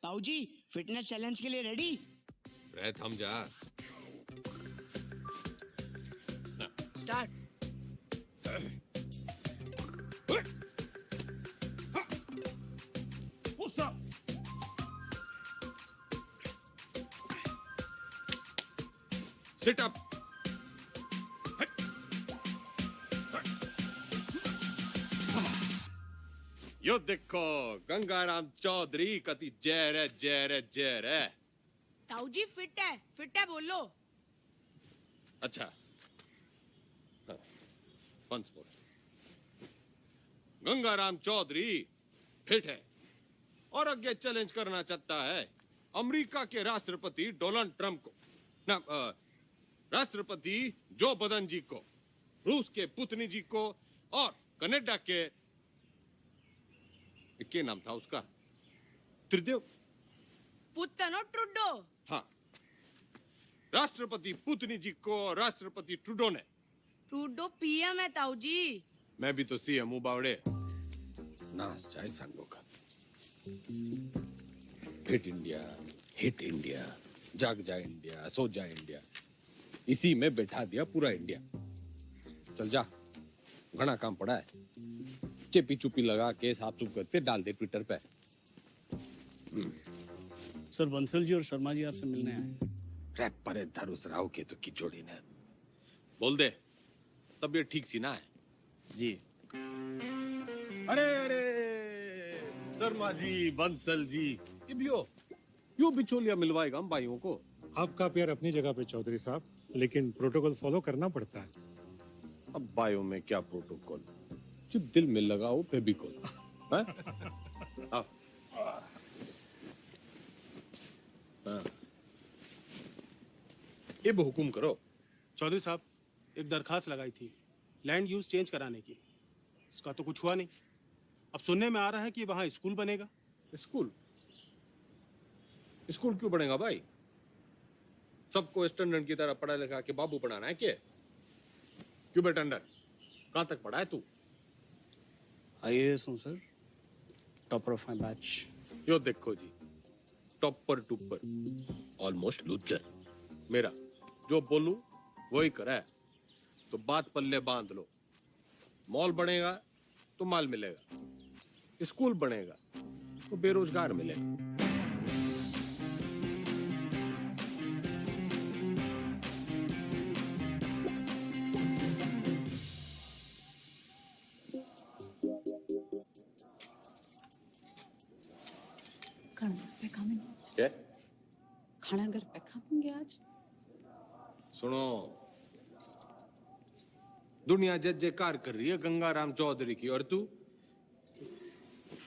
ताऊ जी fitness challenge के लिए रेडी? रह थम जा। स्टार्ट। Sit up. यो देखो गंगाराम चौधरी कति जहर है, जहर है, जहर है। ताऊ जी फिट है बोलो। अच्छा once more. Gangaram Chaudhary fit है और आगे चैलेंज करना चाहता है अमेरिका के राष्ट्रपति डोनाल्ड ट्रंप को, ना राष्ट्रपति जो बदन जी को, रूस के पुतिन जी को और कनाडा के क्या नाम था उसका, त्रिदेव पुतनो ट्रुडो। हाँ, राष्ट्रपति पुतिन जी को राष्ट्रपति ट्रूडो ने। ट्रुडो पीएम है ताऊ जी। मैं भी तो सीएम हूँ बावड़े। नाच जाए संडो का। हिट इंडिया, हिट इंडिया, जाग जाए इंडिया, सो जाए इंडिया, इसी में बैठा दिया पूरा इंडिया। चल जा, घना काम पड़ा है। चेपी चुपी लगा के साफ सुफ करते डाल दे ट्विटर पे। सर बंसल जी और शर्मा जी आपसे मिलने आए। रैप पर धरुस राव के तो किचोड़ी ने बोल दे तबीयत ठीक सी ना है जी। अरे अरे शर्मा जी, बंसल जी, ये भी हो, यूं बिचौलिया मिलवाएगा हम भाइयों को। आपका प्यार अपनी जगह पे चौधरी साहब, लेकिन प्रोटोकॉल फॉलो करना पड़ता है। अब भाइयों में क्या प्रोटोकॉल, जब दिल में लगाओ फेविकोल। हाँ? हाँ। ये हुकुम करो। चौधरी साहब एक दरखास्त लगाई थी लैंड यूज चेंज कराने की, इसका तो कुछ हुआ नहीं। अब सुनने में आ रहा है कि वहाँ स्कूल बनेगा। स्कूल? स्कूल क्यों बनेगा भाई? सबको स्टैंडर्ड की तरह पढ़ा लिखा के बाबू पढ़ाना है क्या? क्यों बेटा अंडर, कहाँ तक पढ़ा है तू? आईएएस हूँ sir, topper of my batch. यो देखो जी, टॉपर टूपर, ऑलमोस्ट लूजर। मेरा जो बोलूं वही करा है, तो बात पल्ले बांध लो। मॉल बनेगा तो माल मिलेगा, स्कूल बनेगा तो बेरोजगार मिलेगा। क्या? खाना घर पे खाएंगे आज। सुनो, दुनिया जय जयकार कर रही है गंगाराम चौधरी की, और तू?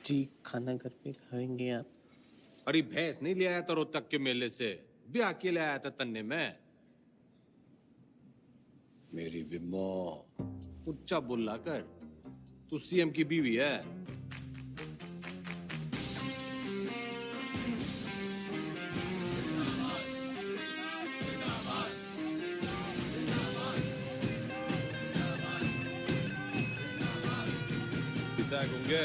जी खाना घर पे खाएंगे आप। अरे भैंस नहीं ले आया था रोहतक के मेले से, ब्याह के ले आया था तन्ने में। मेरी बिम्बो उच्चा बोला कर, तू सीएम की बीवी है। होंगे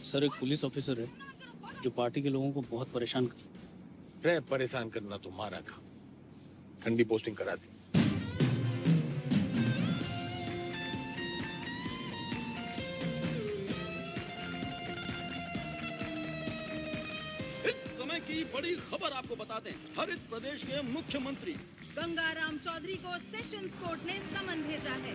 सर एक पुलिस ऑफिसर है जो पार्टी के लोगों को बहुत परेशान रे। परेशान करना तो मारा था, ठंडी पोस्टिंग करा दी। समय की बड़ी खबर आपको बताते हैं। हरित प्रदेश के मुख्यमंत्री गंगाराम चौधरी को सेशंस कोर्ट ने समन भेजा है।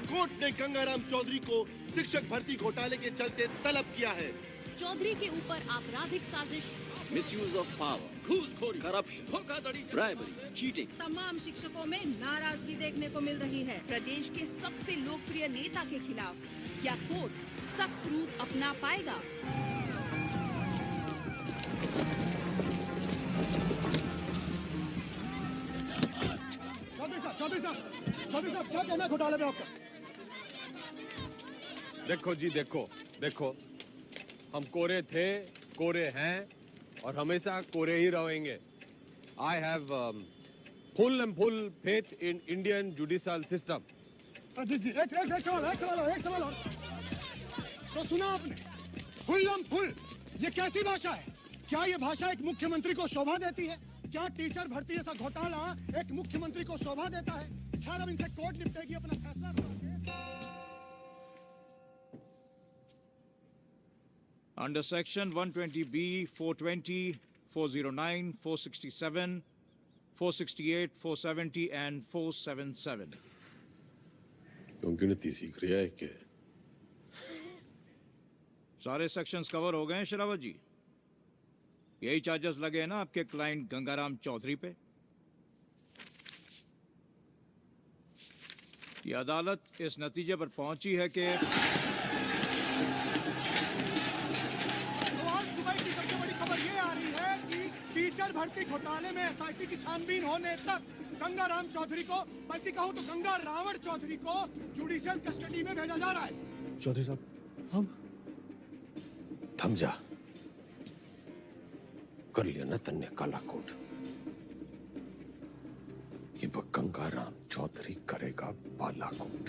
कोर्ट ने गंगाराम चौधरी को शिक्षक भर्ती घोटाले के चलते तलब किया है। चौधरी के ऊपर आपराधिक साजिश, मिसयूज ऑफ पावर, घूसखोरी, करप्शन, धोखाधड़ी, ब्राइबरी, चीटिंग, तमाम शिक्षकों में नाराजगी देखने को मिल रही है। प्रदेश के सबसे लोकप्रिय नेता के खिलाफ क्या कोर्ट सख्त रूप अपना पाएगा? चौधरी साहब क्या कहना है घोटाले में आपका? देखो जी, देखो देखो, हम कोरे थे, कोरे हैं और हमेशा कोरे ही रहेंगे। I have full and full faith in Indian judicial system. जी जी एक सवाल और। तो सुना आपने, फुल ये कैसी भाषा है? क्या ये भाषा एक मुख्यमंत्री को शोभा देती है? क्या टीचर भर्ती जैसा घोटाला एक मुख्यमंत्री को शोभा देता है? खैर अब इनसे कोर्ट निपटेगी अपना फैसला सुनाके। Under Section 120B, 420, 409, 467, 468, 470 and 477. तुम गिनती सीख रही है क्या? सारे सेक्शंस कवर हो गए हैं शरावत जी। यही चार्जेस लगे हैं ना आपके क्लाइंट गंगाराम चौधरी पे। ये अदालत इस नतीजे पर पहुंची है कि टीचर भर्ती घोटाले में एसआईटी की छानबीन होने तक गंगाराम चौधरी को, बल्कि कहूं तो गंगा रावण चौधरी को जुडिशियल कस्टडी में भेजा जा रहा है। चौधरी साहब, हम थम जा। कर लिया ना तन्ने काला कोट। ये गंगाराम चौधरी करेगा बालाकोट।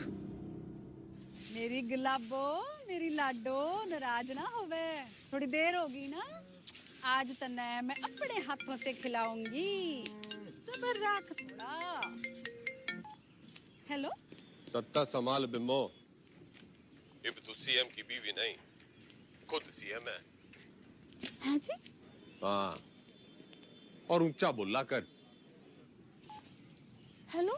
मेरी गुलाबो, मेरी लाडो, नाराज ना होवे। थोड़ी देर होगी ना, आज तन्ने मैं अपने हाथों से खिलाऊंगी। सब्र रख थोड़ा। हेलो, सत्ता संभाल बिम्बो। अब तू सीएम की बीवी नहीं, खुद सीएम है। हाँ जी? हाँ, और ऊंचा बोला कर। हेलो,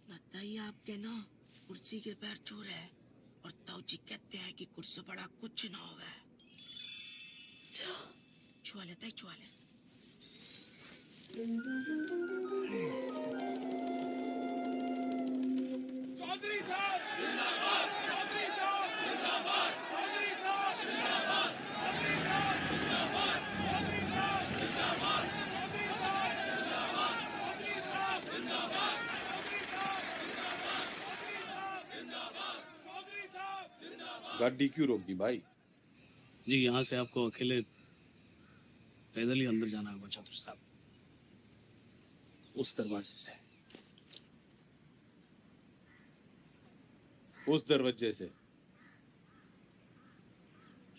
बताइए आपके ना कुर्सी के पैर छू रहे हैं और ताऊजी कहते हैं कि कुर्सी बड़ा कुछ ना होगा। छुआ लेता है, छुआ ले। चौधरी साहब जिंदाबाद, चौधरी साहब जिंदाबाद, चौधरी साहब जिंदाबाद, चौधरी साहब जिंदाबाद, चौधरी साहब जिंदाबाद, चौधरी साहब जिंदाबाद, चौधरी साहब जिंदाबाद, चौधरी साहब जिंदाबाद। गाड़ी क्यों रोक दी भाई? जी यहाँ से आपको अकेले पैदल ही अंदर जाना होगा चौधरी साहब, उस दरवाजे से। उस दरवाजे से?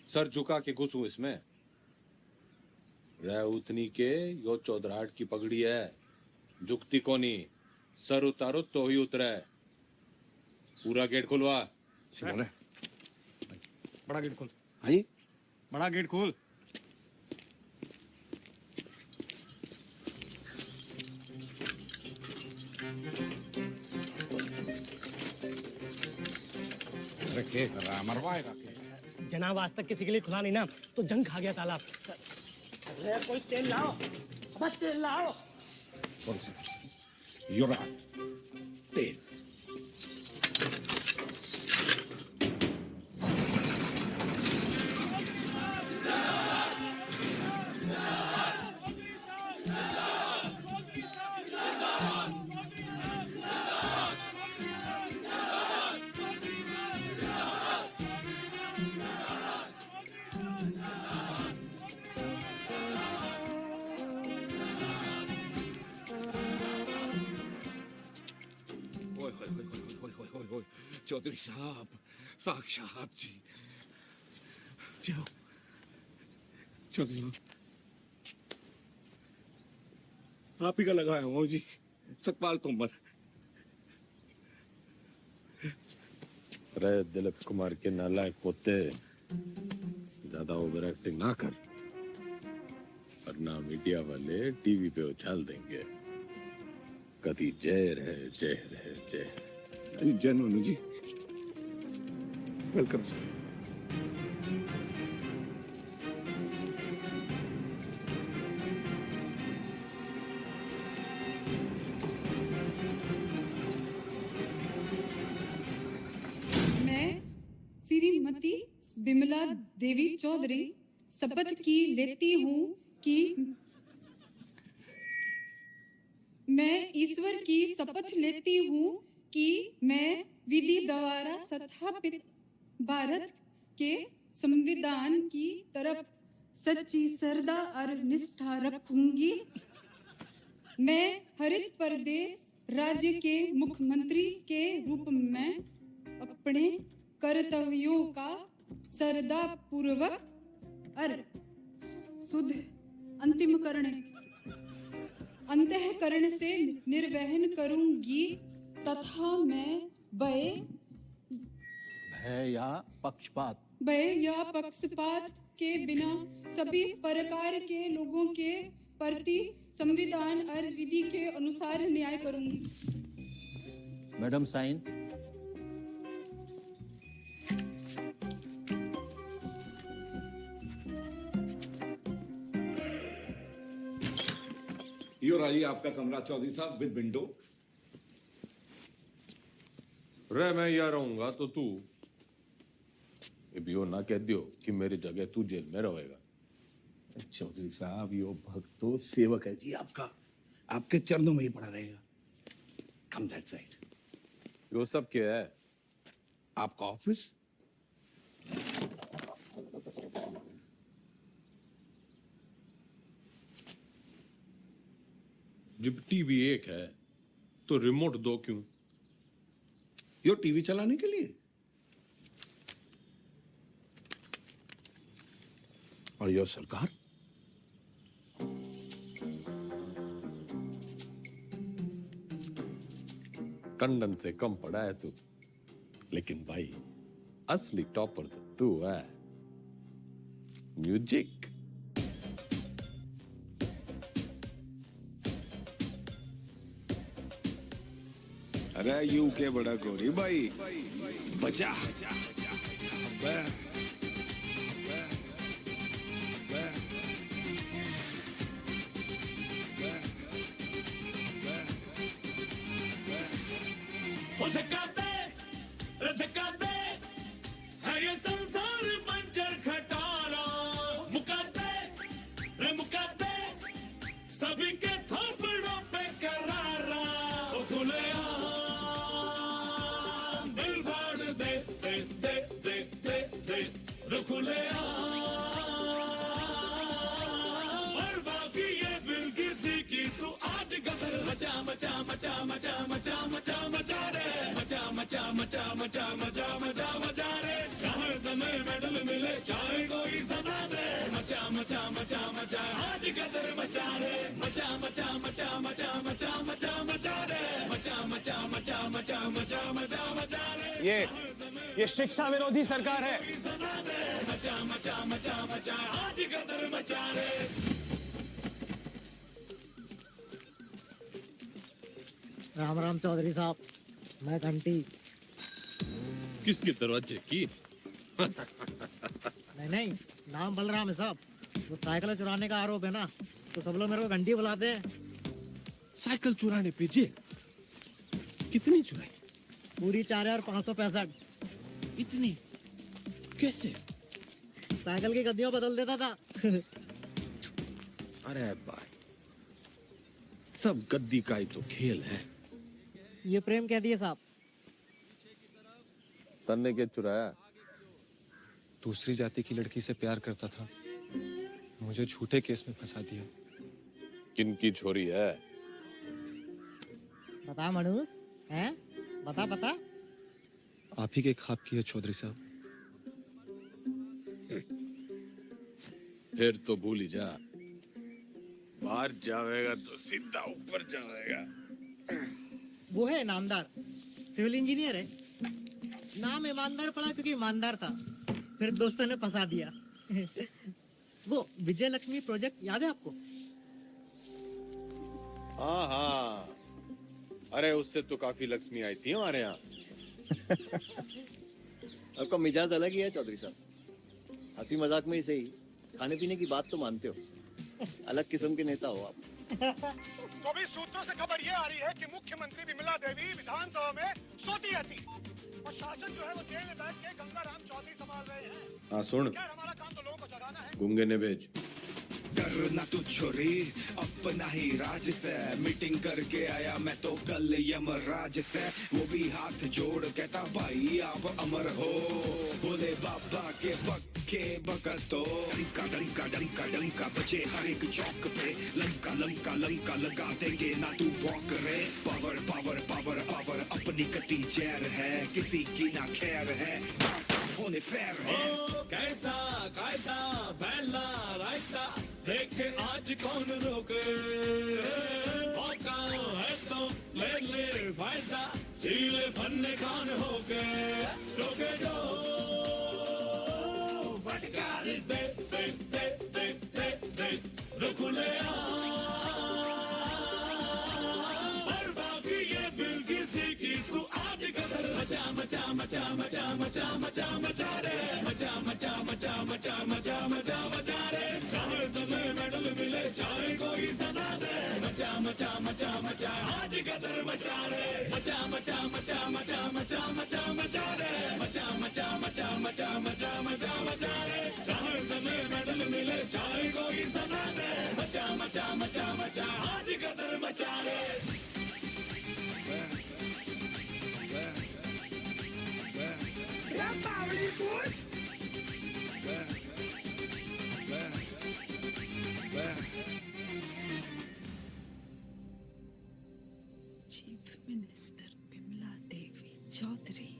सर झुका के घुसूं इसमें? उतनी के यो चौधराहट की पगड़ी है, झुकती कोनी। सर उतारो तो ही उतरे। पूरा गेट खुलवा। बड़ा गेट खोल। हाँ, बड़ा गेट खोल। मरवाएगा जनाब, आज तक किसी के लिए खुला नहीं ना, तो जंग खा गया तालाब। कोई तेल लाओ, बस तेल लाओ। तेल चौधरी साहब, साक्षात जी। जाओ चौधरी साहब, आप ही का लगाया हूँ जी, सतपाल तोमर। अरे दिलीप कुमार के नालायक पोते, ज्यादा ओवर एक्टिंग ना कर, वरना मीडिया वाले टीवी पे उछाल देंगे। कभी जय रहे जय रहे जय। जय नोनू जी। Welcome sir. मैं श्रीमती बिमला देवी चौधरी शपथ की लेती हूँ कि मैं ईश्वर की शपथ लेती हूँ कि मैं विधि द्वारा स्थापित भारत के संविधान की तरफ सच्ची श्रद्धा और निष्ठा रखूंगी। मैं हरित प्रदेश राज्य के मुख्यमंत्री के रूप में अपने कर्तव्यों का श्रद्धा पूर्वक और शुद्ध अंतःकरण से निर्वहन करूंगी तथा मैं भय या पक्षपात के बिना सभी प्रकार के लोगों के प्रति संविधान और विधि के अनुसार न्याय करूंगी। Madam sign. यो रही आपका कमरा चौधरी साहब विद विंडो। रे मैं यहाँ रहूंगा तो तू भी ना कह दियो कि मेरी जगह तू जेल में रहेगा। चौधरी साहब यो भक्त तो सेवक है जी आपका, आपके चरणों में ही पड़ा रहेगा। कम दैट साइड। यो सब क्या है? आपका ऑफिस। जब टीवी एक है तो रिमोट दो क्यों? यो टीवी चलाने के लिए। और यो सरकार। टंडन से कम पड़ा है तू, लेकिन भाई असली टॉपर तो तू है। म्यूजिक। अरे यू के बड़ा गोरी भाई बचा। ये शिक्षा विरोधी सरकार है। राम राम चौधरी साहब, मैं घंटी। किसके दरवाजे की? नहीं, नाम बलराम है साहब। वो साइकिल चुराने का आरोप है ना, तो सब लोग मेरे को घंटी बुलाते हैं। साइकिल चुराने पे जेल? कितनी चुराई? पूरी 4565। इतनी? कैसे? साइकिल की गद्दियों बदल देता था। अरे भाई, सब गद्दी का ही तो खेल है। ये प्रेम कह दिए साहब। तन्ने के चुराया? दूसरी जाति की लड़की से प्यार करता था, मुझे झूठे केस में फंसा दिया। किनकी छोरी है? बता मनुष, हैं? बता। आप ही के खाप की है चौधरी साहब। फिर तो भूल ही जा। बाहर जाएगा तो सीधा ऊपर जाएगा। वो है नामदार, सिविल इंजीनियर है। नाम ईमानदार पड़ा क्योंकि ईमानदार था, फिर दोस्तों ने फंसा दिया। वो विजय लक्ष्मी प्रोजेक्ट याद है आपको? हाँ, अरे उससे तो काफी लक्ष्मी आई थी हमारे यहाँ। आपका मिजाज अलग ही है चौधरी साहब। हंसी मजाक में ही सही, खाने पीने की बात तो मानते हो। अलग किस्म के नेता हो आप। तो अभी सूत्रों से खबर ये आ रही है कि मुख्यमंत्री विमला देवी विधानसभा में सोती रहती और शासन जो है वो जेल में बैठ के गंगाराम चौधरी संभाल रहे हैं। हाँ सुन, खैर हमारा काम तो लोगों को जगाना है। गूंगे ने भेज। करना तू छोरी अपना ही राज से, मीटिंग करके आया मैं तो कल यमराज से। वो भी हाथ जोड़ कहता भाई आप अमर हो, बोले बाबा के पक्के बकतो। डंका डंका डंका डंका बजे हर एक चौक पे, लंका लंका लंका लगा देंगे ना तू वॉक रे। पावर पावर पावर पावर अपनी कटी जहर है, किसी की ना खैर है, होने फेर है। कैसा कायदा पहला रायता, देखे आज कौन रोके। मौका है तो ले ले फायदा, सीले फन्ने खान होके। रोके जो फटकार दे दे दे दे दे दे रुखले और बाकी ये बिल किसी की तू आज कदर मचा मचा मचा मचा मचा मचा मचा रे, मचा मचा मचा मचा मचा मचा मचा रे। चाहे तुम्हें मेडल मिले चाहे कोई सजा दे, मचा मचा मचा मचा आज कदर मचा रे, मचा मचा मचा मचा मचा मचा मचा रे, मचा मचा मचा मचा मचा मचा मचा रे। चाहे तुम्हें मेडल मिले चाहे कोई सजा दे, मचा मचा मचा मचा आज कदर मचा रे। Chief minister Vimla Devi Chaudhary.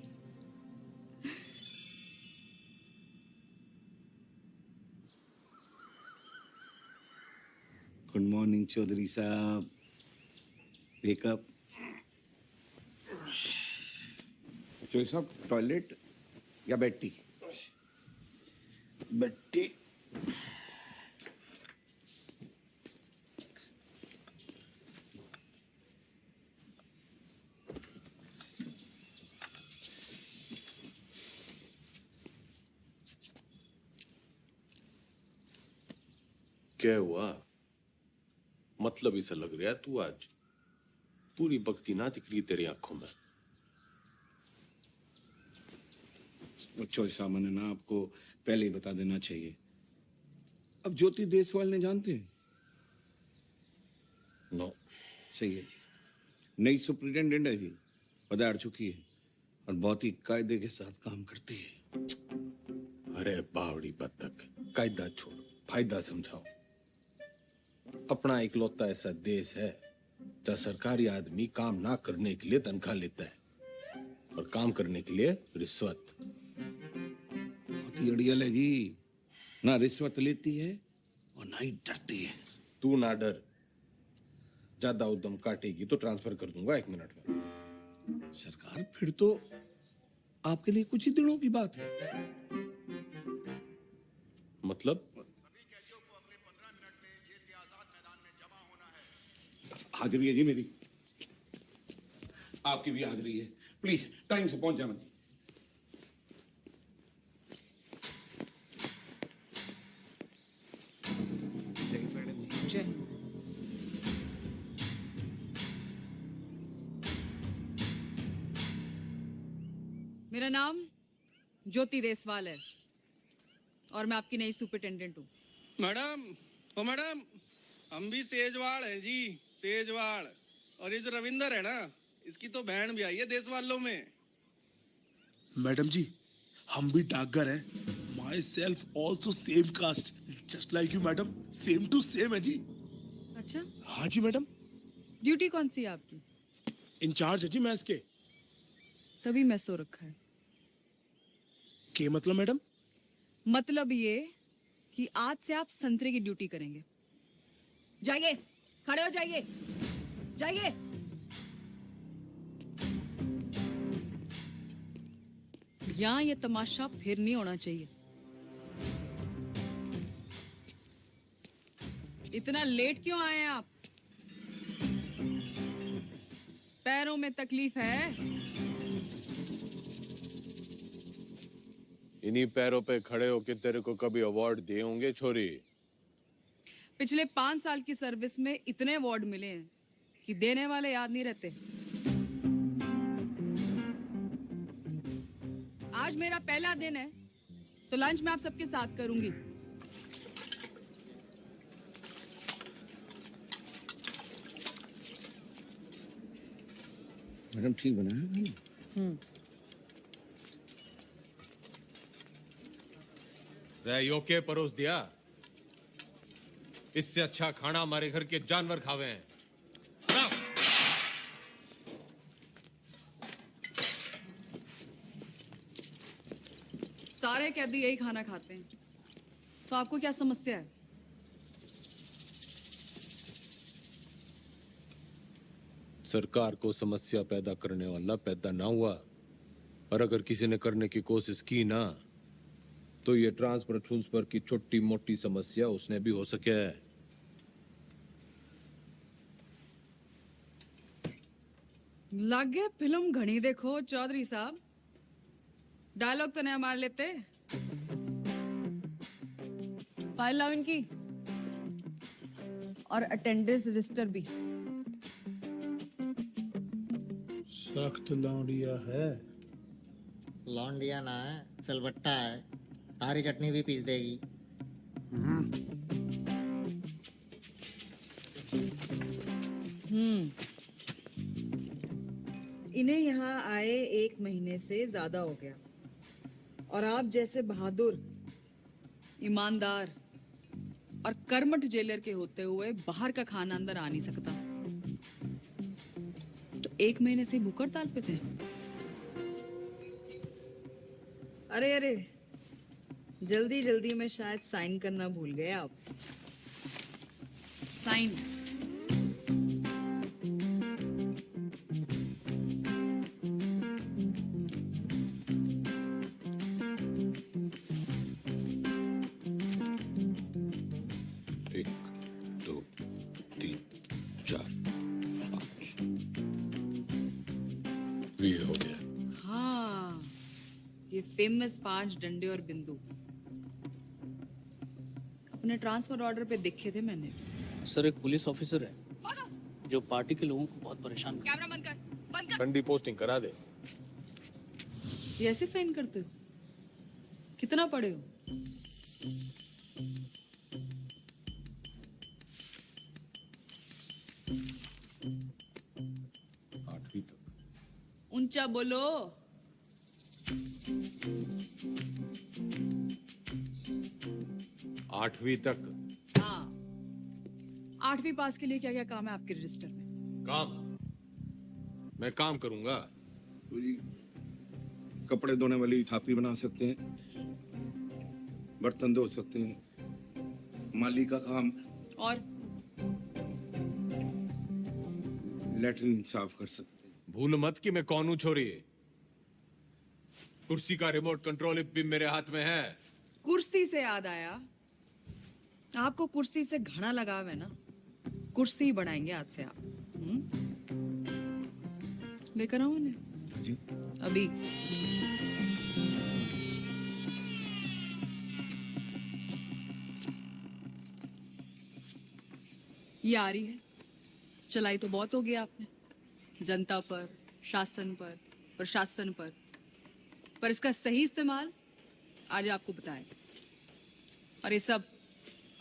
Good morning Chaudhary साहब। वेकअप। चौधरी साहब टॉयलेट या बेड टी? Bed tea. क्या हुआ? मतलब इसे लग रहा है तू आज पूरी बकती ना दिख रही तेरी आंखों में। चौधरी साहब मैंने ना आपको पहले ही बता देना चाहिए। अब ज्योति देसवाल ने जानते हैं? नो। सही है जी। नई सुपरिटेंडेंट है जी, पधार चुकी है और बहुत ही कायदे के साथ काम करती है। अरे बावड़ी बत्तख, कायदा छोड़, फायदा समझाओ। अपना इकलौता ऐसा देश है जहाँ सरकारी आदमी काम ना करने के लिए तनख्वाह लेता है और काम करने के लिए रिश्वत। बहुत ही अड़ियल है जी, ना रिश्वत लेती है और ना ही डरती है। तू ना डर, ज्यादा उद्यम काटेगी तो ट्रांसफर कर दूंगा 1 मिनट में। सरकार फिर तो आपके लिए कुछ ही दिनों की बात है। मतलब? हाजिरी है जी मेरी, आपकी भी हाजिरी है। प्लीज टाइम से पहुंच जाना। जय हिंद। मेरा नाम ज्योति देसवाल है और मैं आपकी नई सुपरिटेंडेंट हूँ। मैडम, ओ मैडम, हम भी सेजवाड़ हैं जी, सेजवाड़। और ये जो रविंदर है ना, इसकी तो बहन भी आई है देसवालों में। मैडम जी, हम भी डाकघर हैं। Myself also same caste, just like you madam, same to same है जी। अच्छा, हाँ जी मैडम। ड्यूटी कौन सी है आपकी? इंचार्ज है जी मैथ्स के। तभी मैं सो रखा है। के मतलब मैडम? मतलब ये कि आज से आप संतरे की ड्यूटी करेंगे। जाइए, खड़े हो जाइए, जाइए। यहाँ ये तमाशा फिर नहीं होना चाहिए। इतना लेट क्यों आए हैं आप? पैरों में तकलीफ है? इन्हीं पैरों पे खड़े होके तेरे को कभी अवार्ड दिए होंगे छोरी? पिछले 5 साल की सर्विस में इतने अवार्ड मिले हैं कि देने वाले याद नहीं रहते। आज मेरा पहला दिन है तो लंच मैं आप सबके साथ करूंगी। मैडम ठीक बना है? रैयो के परोस दिया। इससे अच्छा खाना हमारे घर के जानवर खावे हैं। सारे कैदी यही खाना खाते हैं, तो आपको क्या समस्या है? सरकार को समस्या पैदा करने वाला पैदा ना हुआ, और अगर किसी ने करने की कोशिश की ना, तो ये ट्रांसफर की छोटी मोटी समस्या उसने भी हो सके। लागे फिल्म घनी देखो चौधरी साहब, डायलॉग तो नया मार लेते। फाइल लाओ इनकी, और अटेंडेंस रजिस्टर भी। सख्त लौंडिया है। लौंडिया ना है, सलबट्टा है। तारी चटनी भी पीस देगी। इन्हें यहाँ आए 1 महीने से ज्यादा हो गया, और आप जैसे बहादुर, ईमानदार और कर्मठ जेलर के होते हुए बाहर का खाना अंदर आ नहीं सकता। तो 1 महीने से भूख हड़ताल पे थे। अरे अरे, जल्दी जल्दी में शायद साइन करना भूल गए आप। साइन। हो गया। हाँ, ये फेमस 5 डंडे और बिंदु अपने ट्रांसफर ऑर्डर पे देखे थे मैंने। सर, एक पुलिस ऑफिसर है जो पार्टी के लोगों को बहुत परेशान करता है। कैमरा बंद कर, बंद कर। ठंडी पोस्टिंग करा दे। ये ऐसे साइन करते हो? कितना पढ़े हो? ऊंचा बोलो। 8वीं तक। हाँ, 8वीं पास के लिए क्या क्या काम है आपके रजिस्टर में? काम? मैं काम करूंगा। कपड़े धोने वाली थापी बना सकते हैं, बर्तन धो सकते हैं, माली का काम, और लेटरिन साफ कर सकते हैं। भूल मत कि मैं कौन हूं छोरी। कुर्सी का रिमोट कंट्रोल भी मेरे हाथ में है। कुर्सी से याद आया, आपको कुर्सी से घना लगाव है ना, कुर्सी बनाएंगे आज से आप। लेकर आओ उन्हें जी अभी। ये आ रही है, चलाई तो बहुत हो गया आपने, जनता पर, शासन पर, प्रशासन पर इसका सही इस्तेमाल आज आपको बताएंगे। और ये सब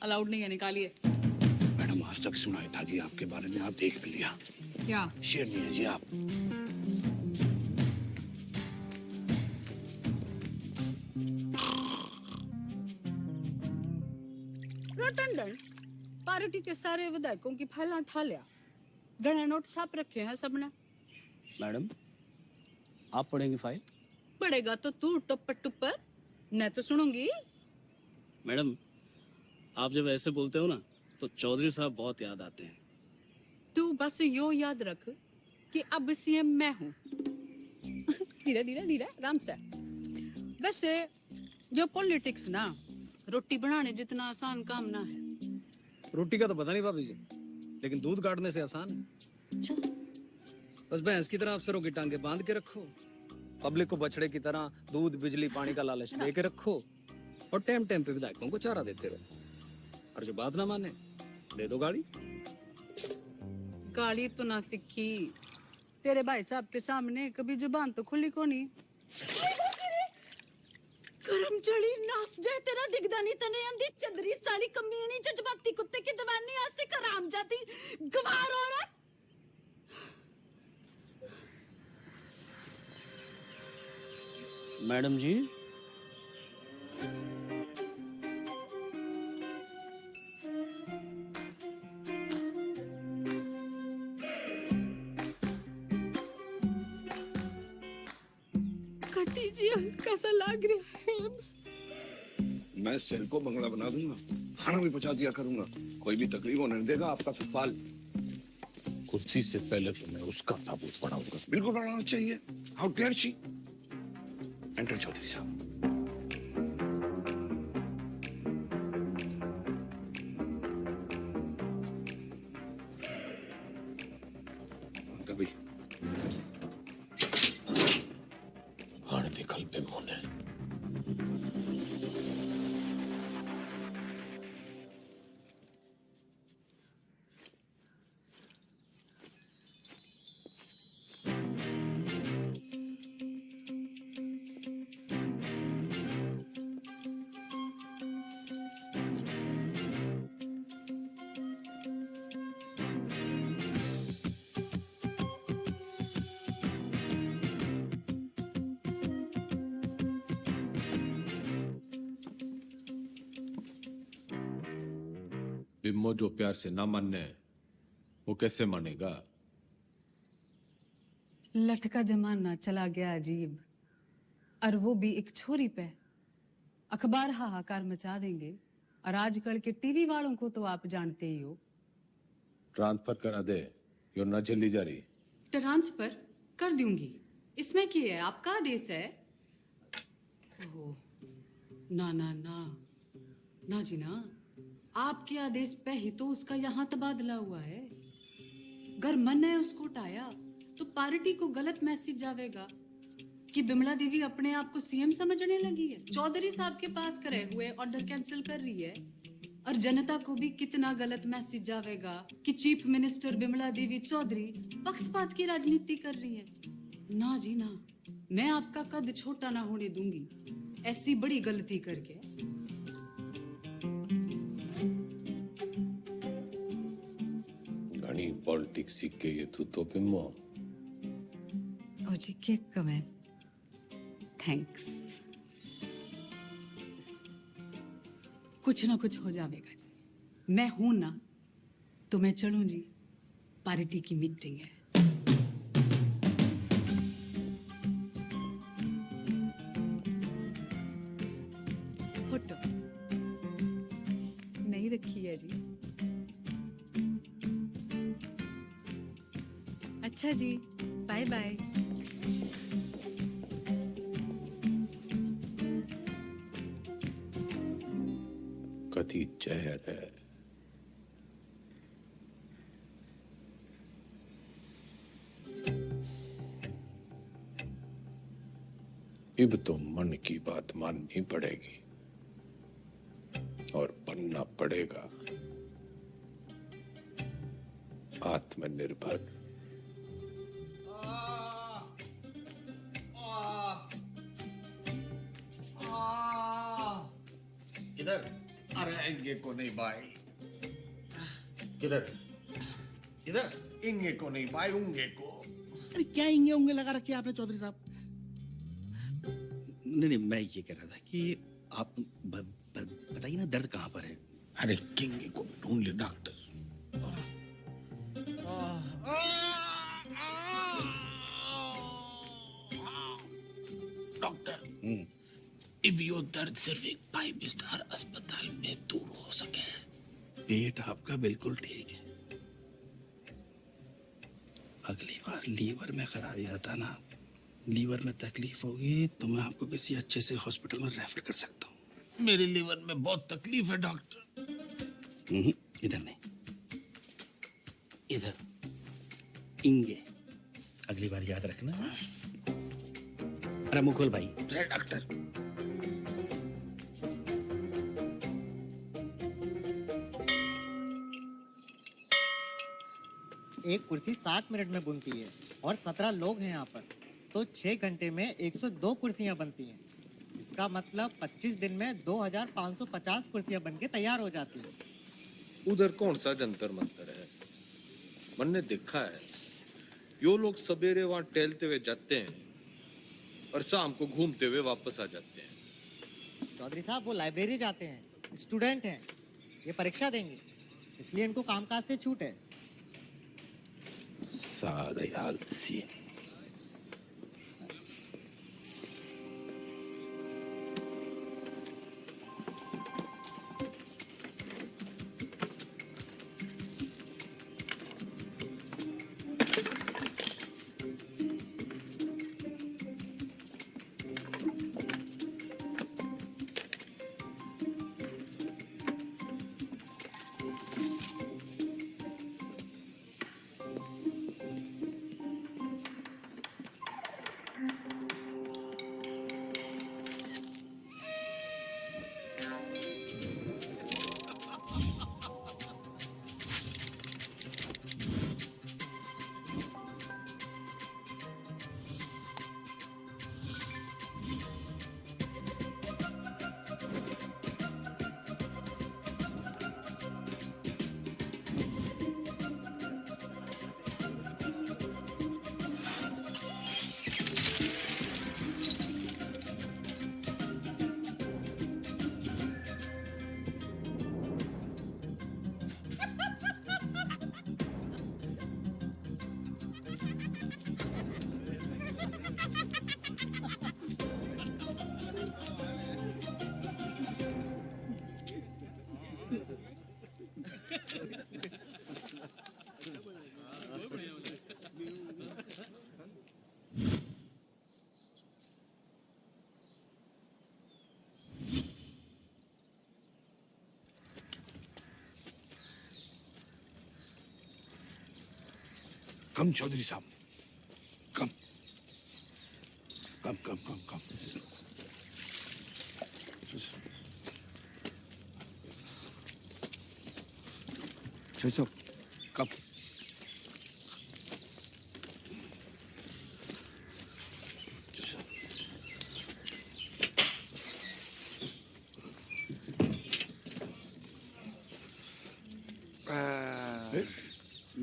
अलाउड नहीं है, निकालिए। मैडम, आज तक सुना था जी आपके बारे में, आप देख भी लिया। क्या शेर नहीं है जी आप? टंडन, पार्टी के सारे विधायकों की फाइल उठा लिया, गणे नोट छाप रखे हैं सबने। मैडम, आप पढ़ेंगी फाइल? पढ़ेगा तो तू टुप्पर टुप्पर, मैं तो सुनूंगी। मैडम, आप जब ऐसे बोलते हो ना तो चौधरी साहब बहुत याद आते हैं। तू बस यो याद रख कि अब सीएम मैं हूँ। धीरे धीरे धीरे आराम से। वैसे जो पॉलिटिक्स ना, रोटी बनाने जितना आसान काम ना है। रोटी का तो पता नहीं भाभी जी, लेकिन दूध काटने से आसान है। बस भैंस की तरह अफसरों की टांगे बांध के रखो, पब्लिक को बछड़े की तरह दूध बिजली पानी का लालच दे के रखो और टाइम टाइम पे विधायकों को चारा देते रहो, और जो बात ना माने दे दो गाड़ी। गाली तो ना सीखी, तेरे भाई साहब के सामने कभी जुबान तो खुली को नहीं। करम चढ़ी नास जाए तेरा दिखदा नहीं तने अंधी चंदरी साड़ी कमीनी जज्बाती कुत्ते की दीवानी आज से कराम जाती गवार औरत। मैडम जी, कती जी हल्का सा लग रहा है। मैं सेल को बंगला बना दूंगा, खाना भी पहुंचा दिया करूंगा, कोई भी तकलीफ होने नहीं देगा आपका सुखपाल। कुर्सी से पहले तो मैं उसका ताबूत बनाऊंगा। बिल्कुल बनाना चाहिए। How dare she. Enter Chaudhary साहब। कभी हाण निकल पे मोने बिम्मो जो प्यार से ना मानने वो कैसे मानेगा? लटका जमाना चला गया अजीब, और वो भी एक छोरी पे। अखबार हाहाकार मचा देंगे, और आजकल के टीवी वालों को तो आप जानते ही हो। ट्रांसफर करा दे, यो ना चली जा रही। ट्रांसफर कर दूंगी, इसमें क्या है, आपका आदेश है। ओह, ना ना ना ना जी ना, आपके आदेश पे ही तो उसका यहाँ तबादला हुआ है। अगर मन है उसको उठाया तो पार्टी को गलत मैसेज जावेगा कि बिमला देवी अपने आप को सीएम समझने लगी है, चौधरी साहब के पास करे हुए ऑर्डर कैंसिल कर रही है, और जनता को भी कितना गलत मैसेज जावेगा कि चीफ मिनिस्टर बिमला देवी चौधरी पक्षपात की राजनीति कर रही है। ना जी ना, मैं आपका कद छोटा ना होने दूंगी ऐसी बड़ी गलती करके। घनी पॉलिटिक्स सीख के ये तो बिम्मो। ओ जी के कमे, थैंक्स। कुछ ना कुछ हो जाएगा जी, मैं हूं ना तो मैं चलूं जी, पार्टी की मीटिंग है। फोटो नहीं रखी है जी। अच्छा जी, बाय बाय। कथी जहर है। अब तो मन की बात माननी पड़ेगी और बनना पड़ेगा आत्मनिर्भर। इधर। अरे इंगे को नहीं भाई। किधर? इधर। इंगे को नहीं भाई, उंगे को। अरे क्या इंगे उंगे लगा रखे आपने चौधरी साहब? नहीं, मैं ये कह रहा था कि आप बताइए ना, दर्द कहाँ पर है? अरे किंगे को भी ढूंढ ले डॉक्टर। डॉक्टर, if यो दर्द सिर्फ एक 5 स्टार अस्पताल में दूर हो सके। पेट आपका बिल्कुल ठीक है, अगली बार लीवर में खराबी बताना। लीवर में तकलीफ होगी तो मैं आपको किसी अच्छे से हॉस्पिटल में रेफर कर सकता हूँ। मेरे लीवर में बहुत तकलीफ है डॉक्टर। इधर नहीं, इधर। इंगे, अगली बार याद रखना। अरे मुकुल भाई, जय डॉक्टर। एक कुर्सी 60 मिनट में बनती है और 17 लोग हैं यहाँ पर, तो 6 घंटे में 102 कुर्सियाँ बनती हैं। इसका मतलब 25 दिन में 2550 कुर्सियाँ बनके तैयार हो जाती हैं। उधर कौन सा जंतर मंतर है? मैंने देखा है, यो लोग सवेरे वहां टहलते हुए जाते हैं और शाम को घूमते हुए वापस आ जाते हैं। चौधरी साहब, वो लाइब्रेरी जाते हैं, स्टूडेंट हैं, ये परीक्षा देंगे, इसलिए इनको कामकाज से छूट है। साले आलसी। कम चौधरी साहब, कम कम कम कम कम। चौधरी साहब, कम।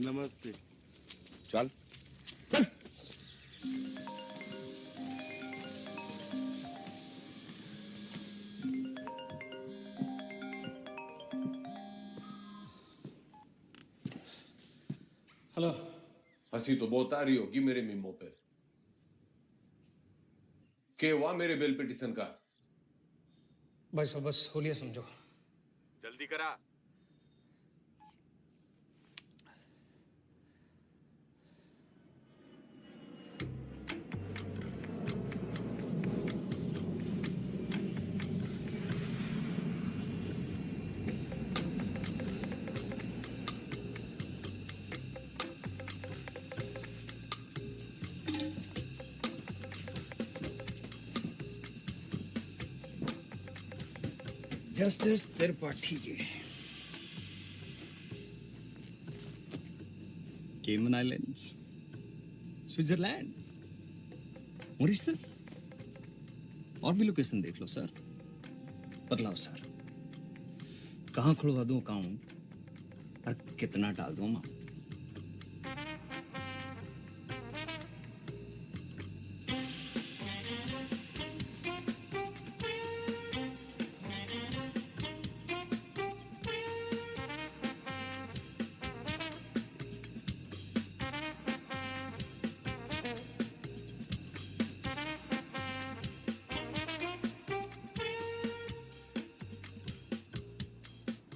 नमस्ते। चल। हेलो। हंसी तो बहुत आ रही होगी मेरे मीमो पे। क्या हुआ मेरे बेल पिटीशन का? भाई साहब बस होलिया समझो। जल्दी करा। जस्टिस त्रिपाठी जी, केमन आइलैंड्स, स्विट्जरलैंड, मॉरिशस, और भी लोकेशन देख लो सर। बतलाओ सर, कहाँ खुलवा दूं अकाउंट और कितना डाल दूं amount?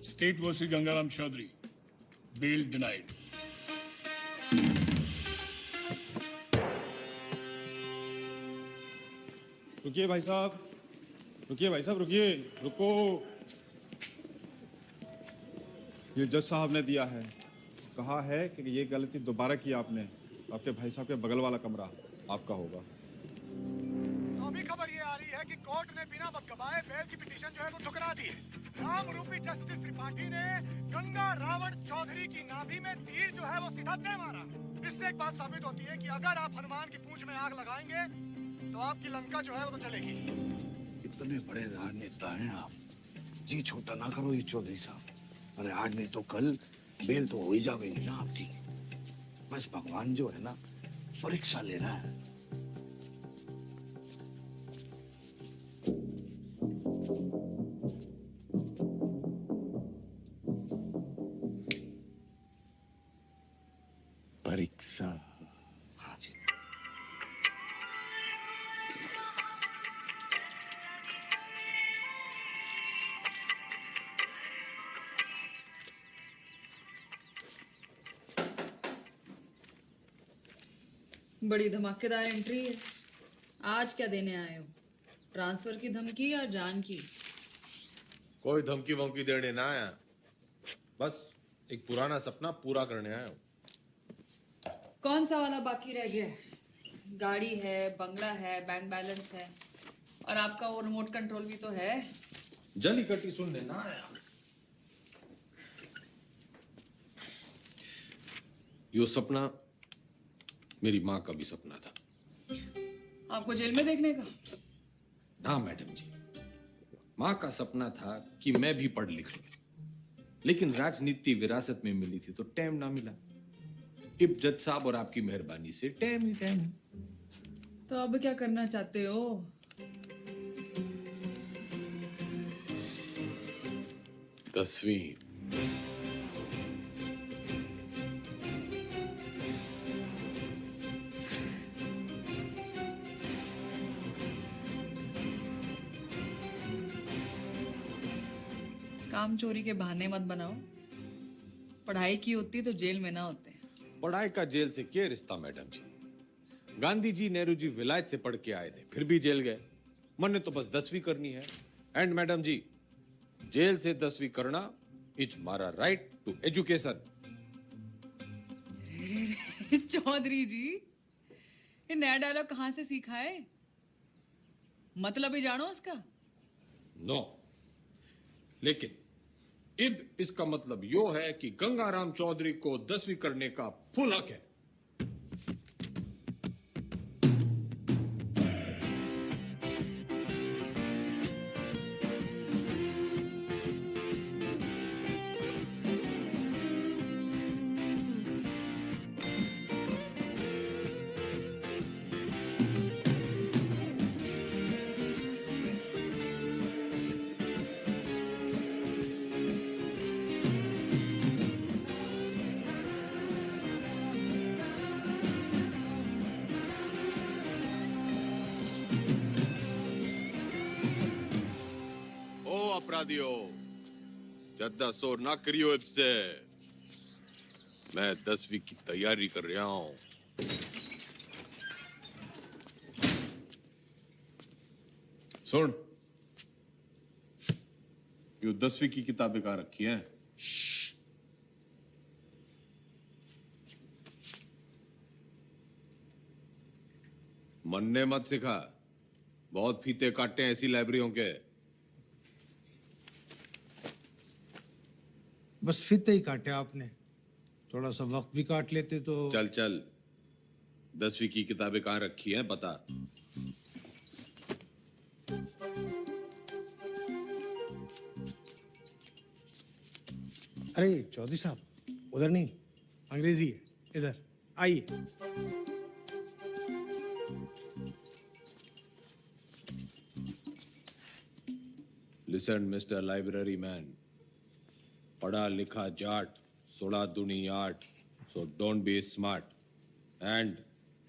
State versus Gangaram Chaudhary. Bail denied. रुकिए भाई साहब, रुकिए भाई साहब, रुकिए, रुको। ये जज साहब ने दिया है, कहा है कि ये गलती दोबारा की आपने, आपके भाई साहब के बगल वाला कमरा आपका होगा। आ रही है कि कोर्ट ने बिना गवाए बेल की पिटीशन जो है वो ठुकरा दी है। राम रूपी जस्टिस त्रिपाठी ने गंगा रावण चौधरी की नाभि में तीर जो है वो सीधा दे मारा। इससे एक बात साबित होती है कि अगर आप हनुमान की पूंछ में आग लगाएंगे तो आपकी लंका जो है वो तो जलेगी। इतने बड़े राजनेता हैं आप, जी छोटा ना करो ये चौधरी साहब। अरे आज नहीं तो कल बेल तो हो ही जाएगी ना आपकी। बस भगवान जो है ना परीक्षा ले रहा है। परीक्षा। हाँ जी। बड़ी धमाकेदार एंट्री है। आज क्या देने आए हो? ट्रांसफर की धमकी या जान की? कोई धमकी वमकी देने ना आया, बस एक पुराना सपना पूरा करने आया हूँ। कौन सा वाला बाकी रह गया है? गाड़ी है, बंगला है, बैंक बैलेंस है, और आपका वो रिमोट कंट्रोल भी तो है। जली कटी सुनने ना आया। यो सपना मेरी माँ का भी सपना था। आपको जेल में देखने का? हाँ मैडम जी, माँ का सपना था कि मैं भी पढ़ लिख लूं, लेकिन राजनीति विरासत में मिली थी तो टाइम ना मिला। इब जज साहब और आपकी मेहरबानी से टाइम ही टाइम। तो अब क्या करना चाहते हो? तस्वीर। काम चोरी के बहाने मत बनाओ। पढ़ाई की होती तो जेल में ना होते। पढ़ाई का जेल से क्या रिश्ता मैडम जी? गांधी जी, नेहरू जी विलायत से पढ़ के आए थे, फिर भी जेल गए। मन ने तो बस 10वीं करनी है। एंड मैडम जी, जेल से 10वीं करना इज मारा राइट टू एजुकेशन। चौधरी जी, ये नया डायलॉग कहाँ से सीखा है? मतलब ही जानो इसका? नो, लेकिन इब इसका मतलब यो है कि गंगाराम चौधरी को 10वीं करने का फुल हक है। अपराधियों, ज्यादा शोर ना करियो। इब से मैं 10वीं की तैयारी कर रहा हूं। सुन, यो 10वीं की किताबें कहाँ रखी हैं? मन ने मत सिखा, बहुत फीते काटे हैं ऐसी लाइब्रेरियों के। बस फीते ही काटे आपने, थोड़ा सा वक्त भी काट लेते तो। चल चल, 10वीं की किताबें कहाँ रखी हैं बता। अरे चौधरी साहब, उधर नहीं, अंग्रेजी है, इधर आइए। लिसन मिस्टर लाइब्रेरी मैन, पढ़ा लिखा जाट, सोड़ा दुनी आट, so don't be smart and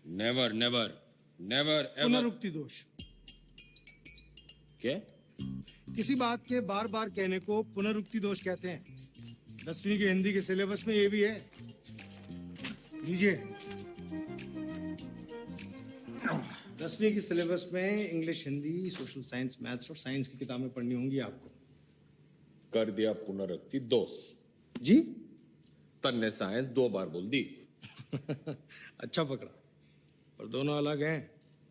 never never never ever. पुनरुक्ति दोष। क्या? किसी बात के बार बार कहने को पुनरुक्ति दोष कहते हैं। 10वीं के हिंदी के सिलेबस में ये भी है, लीजिए। 10वीं की सिलेबस में English, Hindi, social science, maths और साइंस की किताबें पढ़नी होंगी आपको। कर दिया पुनरुक्ति दोष जी। तन्ने साइंस 2 बार बोल दी। अच्छा पकड़ा, पर दोनों अलग हैं।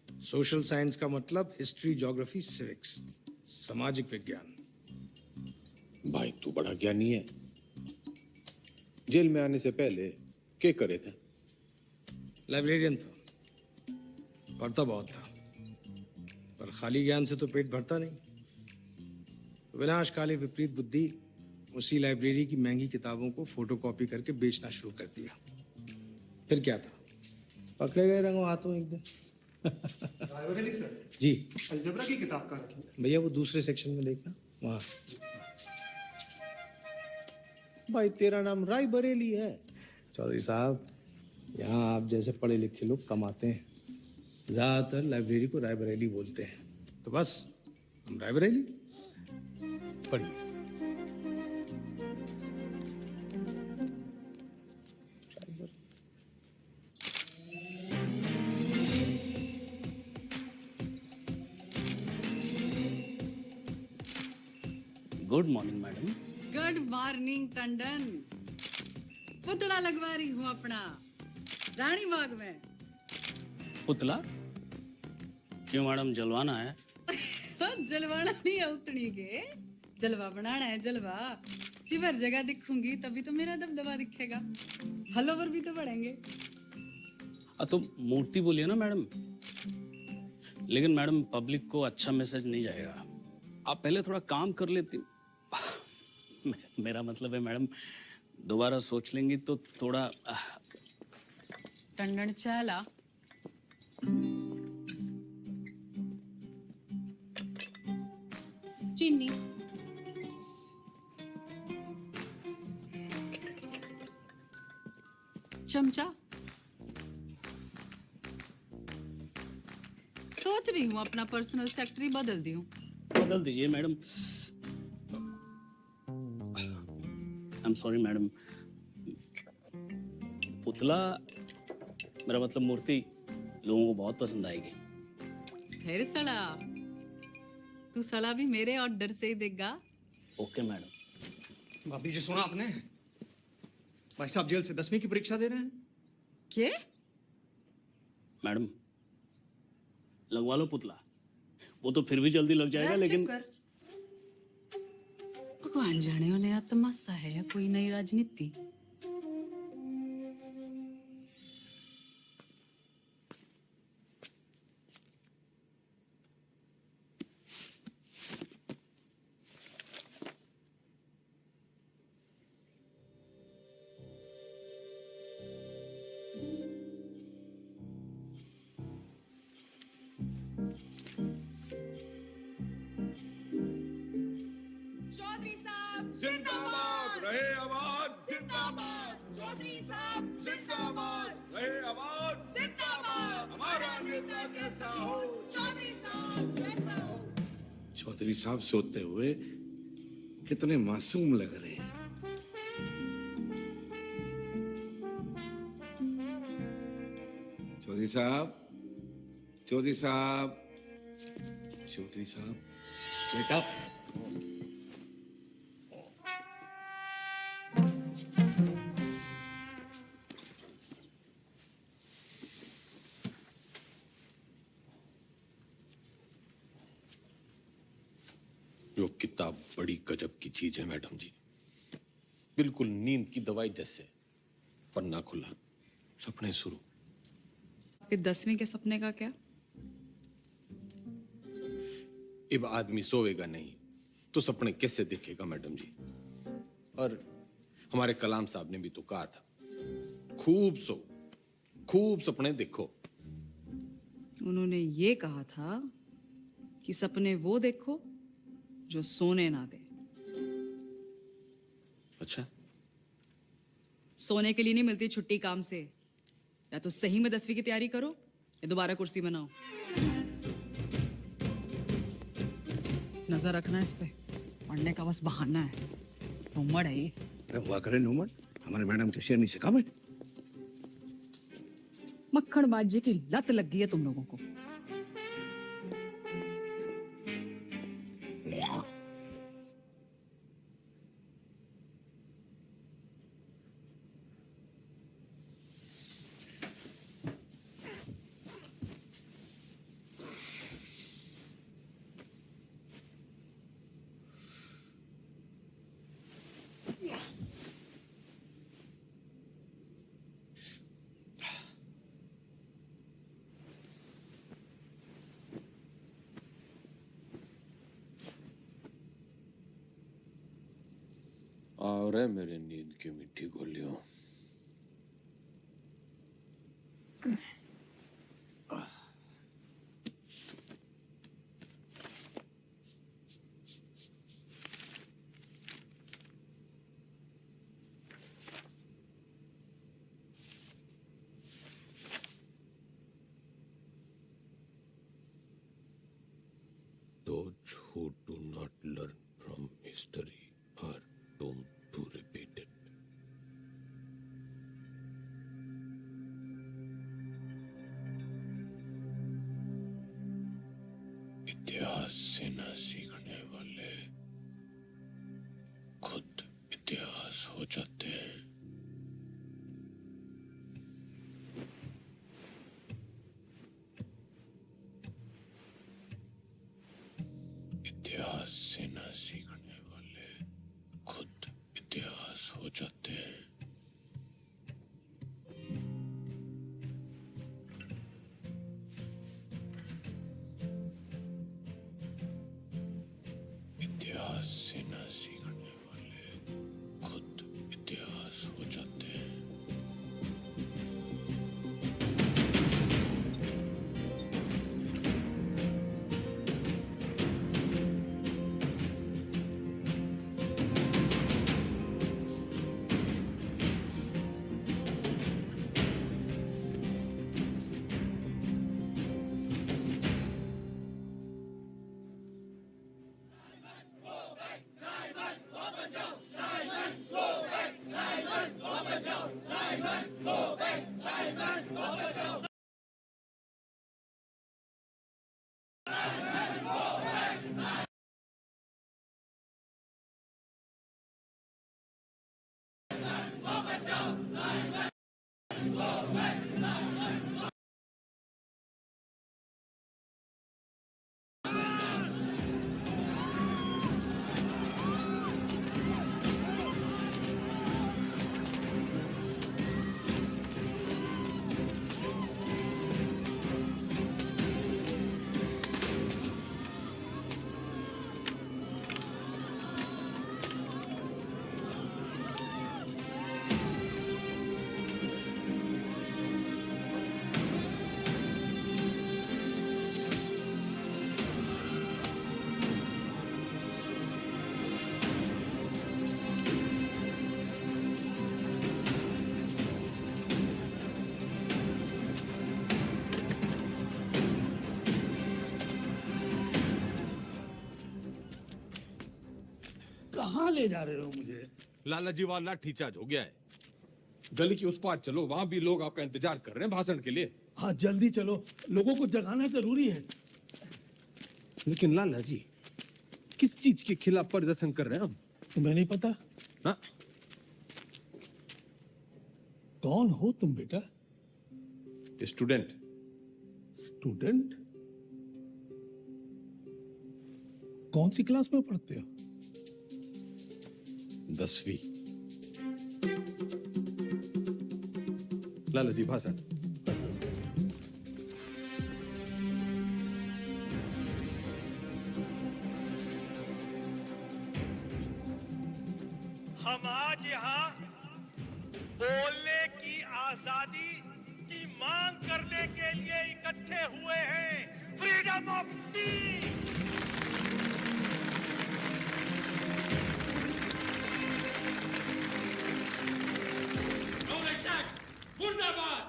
सोशल साइंस का मतलब हिस्ट्री, ज्योग्राफी, सिविक्स, सामाजिक विज्ञान। भाई तू बड़ा ज्ञानी है। जेल में आने से पहले क्या करे थे? लाइब्रेरियन था, पढ़ता बहुत था, पर खाली ज्ञान से तो पेट भरता नहीं। विनाशकाली विपरीत बुद्धि उसी लाइब्रेरी की महंगी किताबों को फोटोकॉपी करके बेचना शुरू कर दिया। फिर क्या था, पकड़े गए रंगों हाथों एक दिन। रायबरेली सर जी अलजबरा की किताब कहाँ रखी है? भैया वो दूसरे सेक्शन में देखना, वहाँ। भाई तेरा नाम राय बरेली है। चौधरी साहब, यहाँ आप जैसे पढ़े लिखे लोग कम आते हैं। ज्यादातर लाइब्रेरी को रायबरेली बोलते हैं, तो बस हम रायबरेली। पढ़िए। Good morning madam. Good morning Tandon. पुतला लगवा रही हूँ अपना रानी बाग में। पुतला क्यों मैडम, जलवाना है? जलवाना नहीं है, उतनी के जलवा बनाना है। जलवा जिधर जगह दिखूंगी तभी तो मेरा दबदबा दिखेगा, फॉलोवर भी तो बढ़ेंगे। तो मूर्ति बोलिए ना मैडम। लेकिन मैडम पब्लिक को अच्छा मैसेज नहीं जाएगा। आप पहले थोड़ा काम कर लेती। मेरा मतलब है मैडम, दोबारा सोच लेंगी तो थोड़ा। टंडन चाला चीनी चमचा। सोच रही हूँ अपना पर्सनल सेक्रेटरी बदल दी हूँ। बदल दीजिए madam. I am sorry madam. पुतला, मेरा मतलब मूर्ति, लोगों को बहुत पसंद आएगी। फिर सड़ा, तू सड़ा भी मेरे ऑर्डर से ही देगा। Okay madam. भाभी जी सुना आपने? भाई साहब जेल से 10वीं की परीक्षा दे रहे हैं। क्या? मैडम लगवा लो पुतला, वो तो फिर भी जल्दी लग जाएगा। लेकिन भगवान जाने वाले यहाँ तमाशा है या कोई नई राजनीति। चौधरी साहब जिंदाबाद रहे आवाज, जिंदाबाद। चौधरी साहब जिंदाबाद रहे आवाज, जिंदाबाद। हमारा नेता कैसा हो, चौधरी साहब जैसा हो। चौधरी साहब सोते हुए कितने मासूम लग रहे हैं। चौधरी साहब, चौधरी साहब, चौधरी साहब, बेटा। यो किताब बड़ी गजब की चीज है मैडम जी, बिल्कुल नींद की दवाई जैसे। पन्ना खुला, सपने शुरू। आपके 10वीं के सपने का क्या? अब आदमी सोएगा नहीं तो सपने कैसे देखेगा मैडम जी? और हमारे कलाम साहब ने भी तो कहा था, खूब सो, खूब सपने देखो। उन्होंने ये कहा था कि सपने वो देखो जो सोने ना दे। अच्छा, सोने के लिए नहीं मिलती छुट्टी काम से। या तो सही में 10वीं की तैयारी करो या दोबारा कुर्सी बनाओ। नजर रखना इस पे, पढ़ने का बस बहाना है। उम्र है ये। अरे हुआ करे नुमन, हमारे मैडम के शेरनी से कम है। मक्खन बाजी की लत लग गई है तुम लोगों को। आओ रे मेरे नींद की मीठी गोलियों। Those who do not learn from history are doomed to repeat it. इतिहास से न सीखने वाले खुद इतिहास हो जाते हैं। इतिहास से न सीखने वाले खुद इतिहास हो जाते हैं। इतिहास से न सीखने वाले खुद इतिहास हो जाते हैं। कहाँ ले जा रहे हो मुझे? लाला जी वाला लाठी चार्ज हो गया है। गली की उस पार चलो, वहां भी लोग आपका इंतजार कर रहे हैं भाषण के लिए। हाँ जल्दी चलो, लोगों को जगाना जरूरी है। लेकिन लाला जी किस चीज के खिलाफ प्रदर्शन कर रहे हैं हम? तुम्हें नहीं पता? हाँ? कौन हो तुम बेटा? स्टूडेंट। स्टूडेंट? कौन सी क्लास में पढ़ते हो? 10वीं। लाला जी भाषण। हम आज यहाँ बोलने की आजादी की मांग करने के लिए इकट्ठे हुए हैं। Freedom of speech. मुर्दाबाद।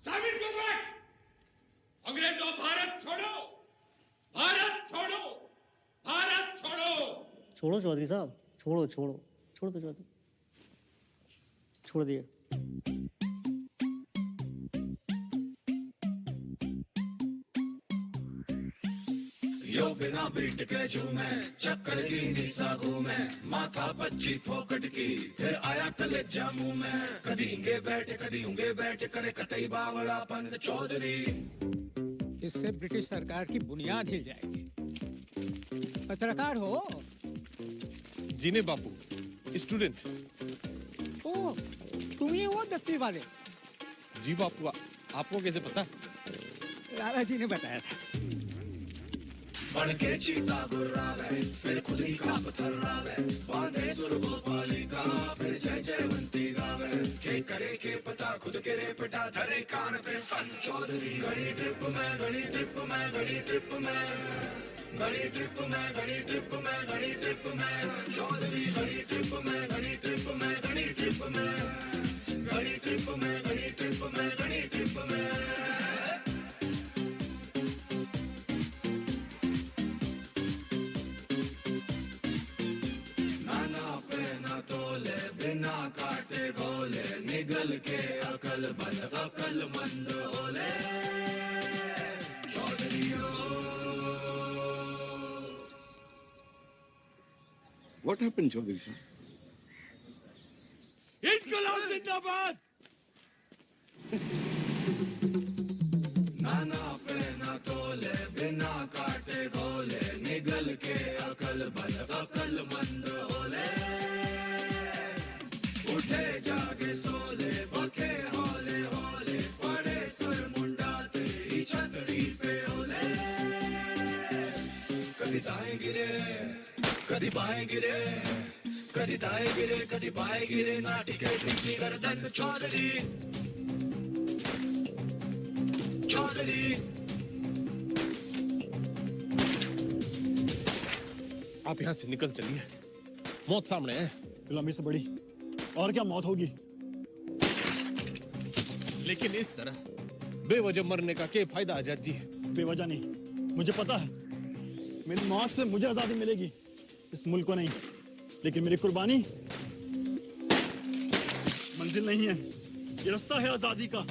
साबिर को बैठ। अंग्रेजों भारत छोड़ो, भारत छोड़ो, भारत छोड़ो। छोड़ो चौधरी साहब, छोड़ो छोड़ो छोड़ दो, छोड़ दिए। यो बिना बीट के झूमे, चक्कर की निशा घूमे, माथा पच्ची फोकट की, फिर आया कलेजा मुंह में। कदी इंगे बैठ करे कतई बावड़ापन चौधरी। इससे ब्रिटिश सरकार की बुनियाद हिल जाएगी। पत्रकार हो? जीने बापू, स्टूडेंट। ओ, तुम ही हो 10वीं वाले? जी बापू, आपको कैसे पता? लाला जी ने बताया था। बढ़ के चीता गुर्रावे फिर खुद ही कांप थर्रावे बांधे सुर गोपाली का फिर जय जयवंती गावे के करे के पता खुद के रे पिटा धरे कान पे सन चौधरी घड़ी ट्रिप में घड़ी ट्रिप में घड़ी ट्रिप में घड़ी ट्रिप में घड़ी ट्रिप में घड़ी ट्रिप में चौधरी घड़ी ट्रिप में घड़ी ट्रिप में घड़ी ट्रिप में घड़ी ट्रिप में घड़ी ट्रिप में घड़ी ट्रिप में बिना काटे गोले निगल के अकल बंद अकल मंद ओले Chaudhary What happened, Chaudhary sir? इनकलाब जिंदाबाद। नाना पे ना तोले बिना काटे गोले निगल के अकल बंद अकल मंद ओले उठे जागे सोले बके होले होले पड़े सर मुंडाते ही छतरी पे ओले कभी दाएं गिरे कभी बाएं गिरे कभी दाएं गिरे कभी बाएं गिरे नाटी कैसी की गर्दन चौधरी चौधरी आप यहाँ से निकल चलिए, मौत सामने है। गुलामी से बड़ी और क्या मौत होगी। लेकिन इस तरह बेवजह मरने का क्या फायदा आजाद जी? बेवजह नहीं, मुझे पता है मेरी मौत से मुझे आजादी मिलेगी, इस मुल्क को नहीं। लेकिन मेरी कुर्बानी मंजिल नहीं है, ये रास्ता है आजादी का।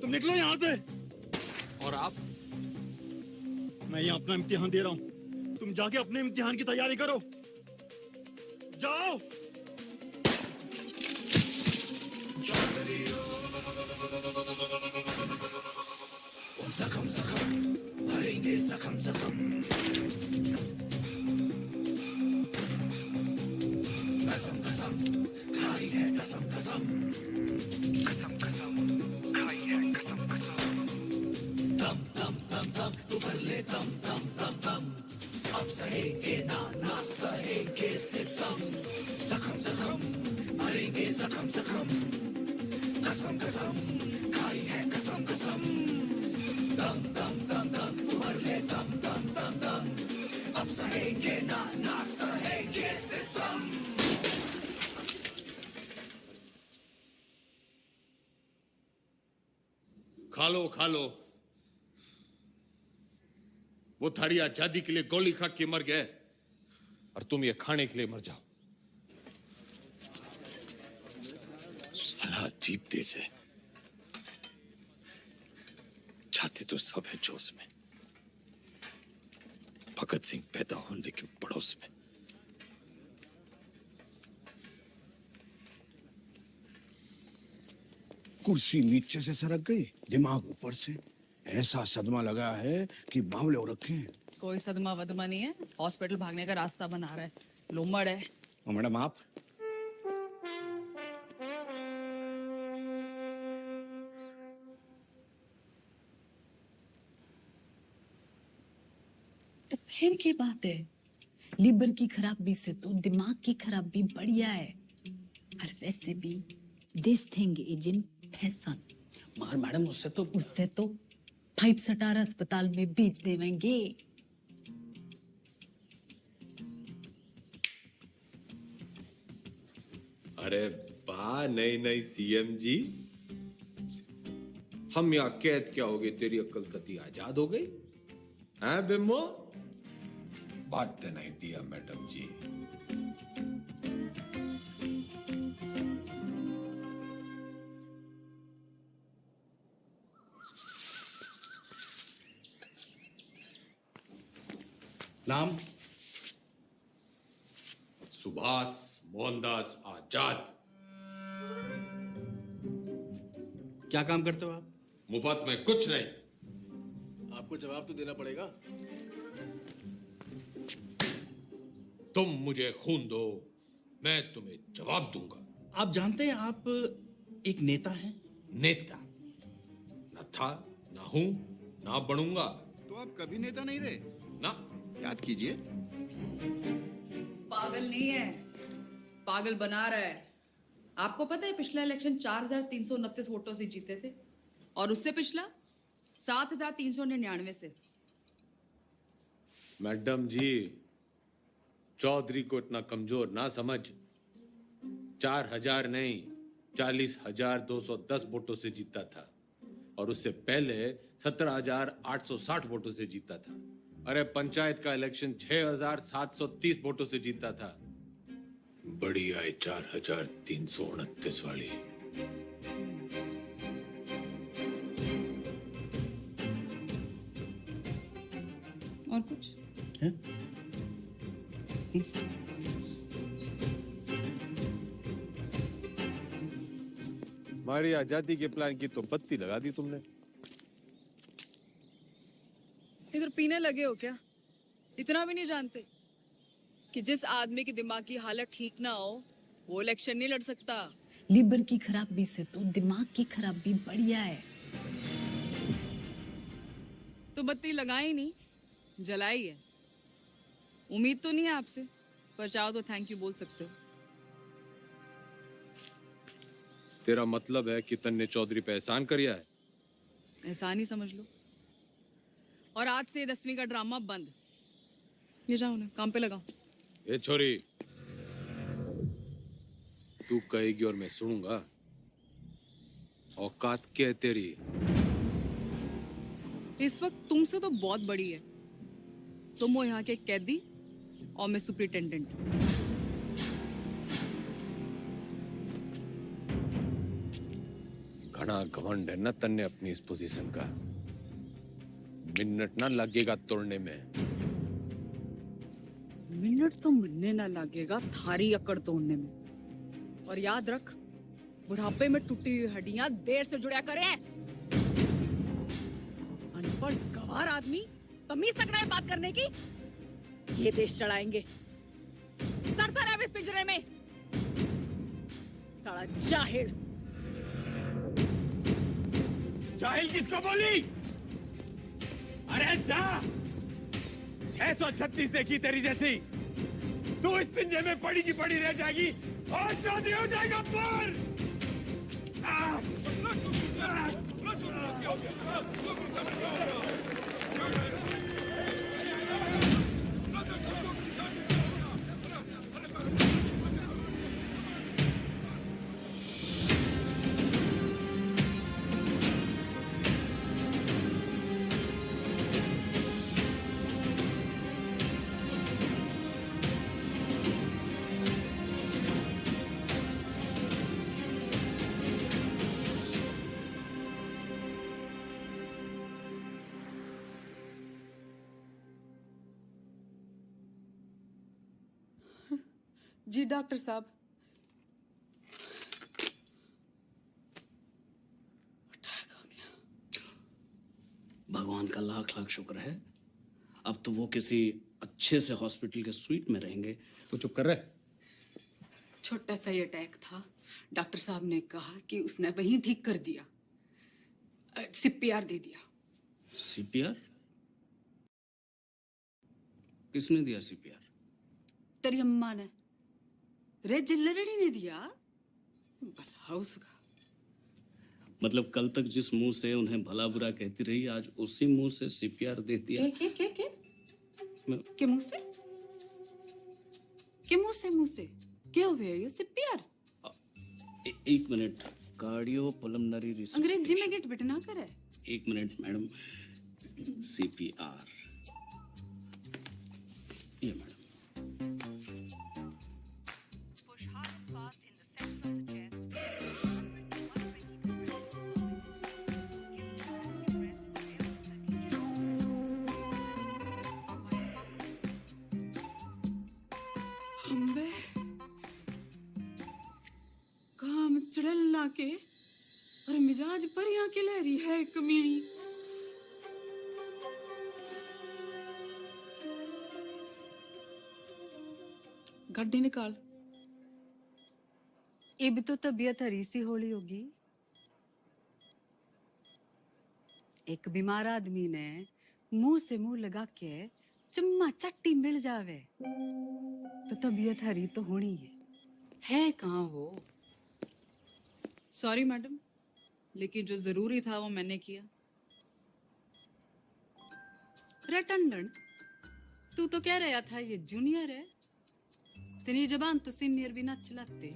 तुम निकलो यहाँ से। और आप? मैं यहाँ अपना इम्तिहान दे रहा हूँ, तुम जाके अपने इम्तिहान की तैयारी करो। जाओ। जख्म जख्म भरेंगे जख्म जख्म कसम कसम खाई है कसम कसम कसम कसम खाई है कसम कसम दम दम दम दम तू भर ले दम दम दम दम अब सहेंगे ना ना सहेंगे सितम जख्म जख्म भरेंगे जख्म जख्म कसम कसम खाई है कसम कसम दम दम दम दम तू भर ले दम दम दम दम अब सहेंगे ना ना सहेंगे सितम खा लो। वो थाड़ी आजादी के लिए गोली खा के मर गए और तुम ये खाने के लिए मर जाओ। साला अजीब देश है, छाती तो सब है जोश में। भगत सिंह पैदा हो लेकिन पड़ोस में। कुर्सी नीचे से सरक गई, दिमाग ऊपर से। ऐसा सदमा लगा है कि बावले हो रखे हैं। कोई सदमा वदमा नहीं है, हॉस्पिटल भागने का रास्ता बना रहा है, लोमड़ है। मैडम आप तो फिर की बात है, लीवर की खराबी से तो दिमाग की खराबी बढ़िया है। और वैसे भी this thing is in fashion. मगर मैडम उससे तो 5 सटारा अस्पताल में बेच देवेंगे। अरे वाह, नई सीएम जी। हम यहाँ कैद क्या हो गए, तेरी अक्ल कती आजाद हो गई हैं बिम्बो? What an idea, madam ji. नाम? सुभाष मोहनदास आजाद। क्या काम करते हो आप? मुफ्त में कुछ नहीं। आपको जवाब तो देना पड़ेगा। तुम मुझे खून दो, मैं तुम्हें जवाब दूंगा। आप जानते हैं आप एक नेता हैं? नेता न था, ना हूं, ना बनूंगा। तो आप कभी नेता नहीं रहे? ना याद कीजिए। पागल नहीं है, पागल बना रहा है। आपको पता है पिछला इलेक्शन 4,329 वोटों से जीते थे और उससे पिछला 7,399 से। मैडम जी, चौधरी को इतना कमजोर ना समझ। 4,000 नहीं 40,210 वोटों से जीता था और उससे पहले 17,860 वोटों से जीता था। अरे पंचायत का इलेक्शन 6,730 वोटों से जीता था। बड़ी आई 4,329 वाली। और कुछ है? हमारी आजादी के प्लान की तो बत्ती लगा दी तुमने। इधर पीने लगे हो क्या? इतना भी नहीं जानते कि जिस आदमी की दिमाग की हालत ठीक ना हो वो इलेक्शन नहीं लड़ सकता। लीवर की खराबी से तो दिमाग की खराबी बढ़िया है। तो बत्ती लगाई नहीं, जलाई है। उम्मीद तो नहीं है आपसे, पर चाहो तो थैंक यू बोल सकते हो। तेरा मतलब है कि तन्ने चौधरी पे एहसान करिया है? एहसान ही समझ लो। और आज से 10वीं का ड्रामा बंद। ये जाओ ना, काम पे लगाओ। ए छोरी, तू कहेगी और मैं सुनूंगा। औकात क्या है तेरी? इस वक्त तुमसे तो बहुत बड़ी है। तुम हो यहाँ के कैदी और मैं सुपरिटेंडेंट। घना घमंड है ना तन्ने अपनी इस पोजीशन का। मिनट ना लगेगा तोड़ने में। मिनट तो मिलने ना लगेगा थारी अकड़ तोड़ने में। और याद रख, बुढ़ापे में टूटी हुई हड्डियां देर से जुड़ा करें। अनपढ़ गवार आदमी तमीज तक नहीं बात करने की। ये देश चढ़ाएंगे। सरता रहे इस पिंजरे में। साला जाहिल। जाहिल किसको बोली? अरे जा! 636 देखी तेरी जैसी। तू इस पिंजरे में पड़ी की पड़ी रह जाएगी और चौधरी हो जाएगा पर। जी डॉक्टर साहब। भगवान का लाख लाख शुक्र है। अब तो वो किसी अच्छे से हॉस्पिटल के स्वीट में रहेंगे। तो चुप कर रहे। छोटा सा ही अटैक था। डॉक्टर साहब ने कहा कि उसने वहीं ठीक कर दिया। सीपीआर दे दिया। सीपीआर? किसने दिया सीपीआर? तेरी अम्मा ने। रे जिल्लरड़ी ने दिया। भला उसका। मतलब कल तक जिस मुंह से उन्हें भला बुरा कहती रही, आज उसी मुंह से सीपीआर दे दिया। के मुंह से? के मुंह से? क्या हुआ ये सीपीआर? एक मिनट। Cardio pulmonary research. अंग्रेजी में गिट बिट ना करे। एक मिनट मैडम। सीपीआर ये मैडम। हम्बे काम चढ़ल के और मिजाज पर यहाँ के लहरी है कमीनी। गड्डी निकाल। अब तो तबीयत हरी सी होली होगी। एक बीमार आदमी ने मुंह से मुंह लगा के चुम्मा चट्टी मिल जावे तो तबीयत हरी तो होनी है कहाँ हो? सॉरी मैडम, लेकिन जो जरूरी था वो मैंने किया। रटंडन, तू तो कह रहा था ये जूनियर है, तेरी जबान तो सीनियर भी ना चलाते।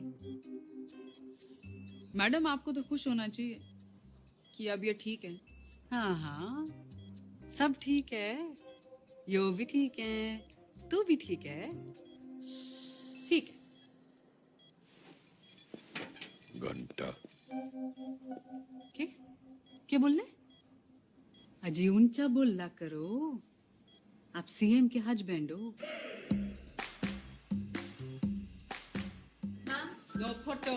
मैडम आपको तो खुश होना चाहिए कि अब ये ठीक है। हाँ हाँ, सब ठीक है, यो भी ठीक है, तू भी ठीक है, ठीक है। घंटा क्या बोलने? अजी ऊंचा बोला करो, आप सीएम के हस्बैंड हो। No photo.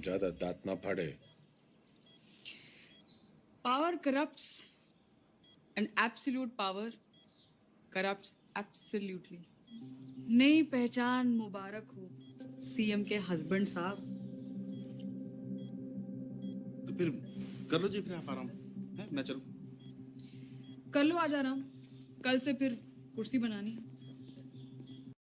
ज्यादा दांत ना फाड़े। Power corrupts and absolute power corrupts absolutely. नई पहचान मुबारक हो सीएम के हस्बैंड साहब। तो फिर कर लो जी, फिर आप आराम है, मैं चलूं। कर लो आज आराम, कल से फिर कुर्सी बनानी है।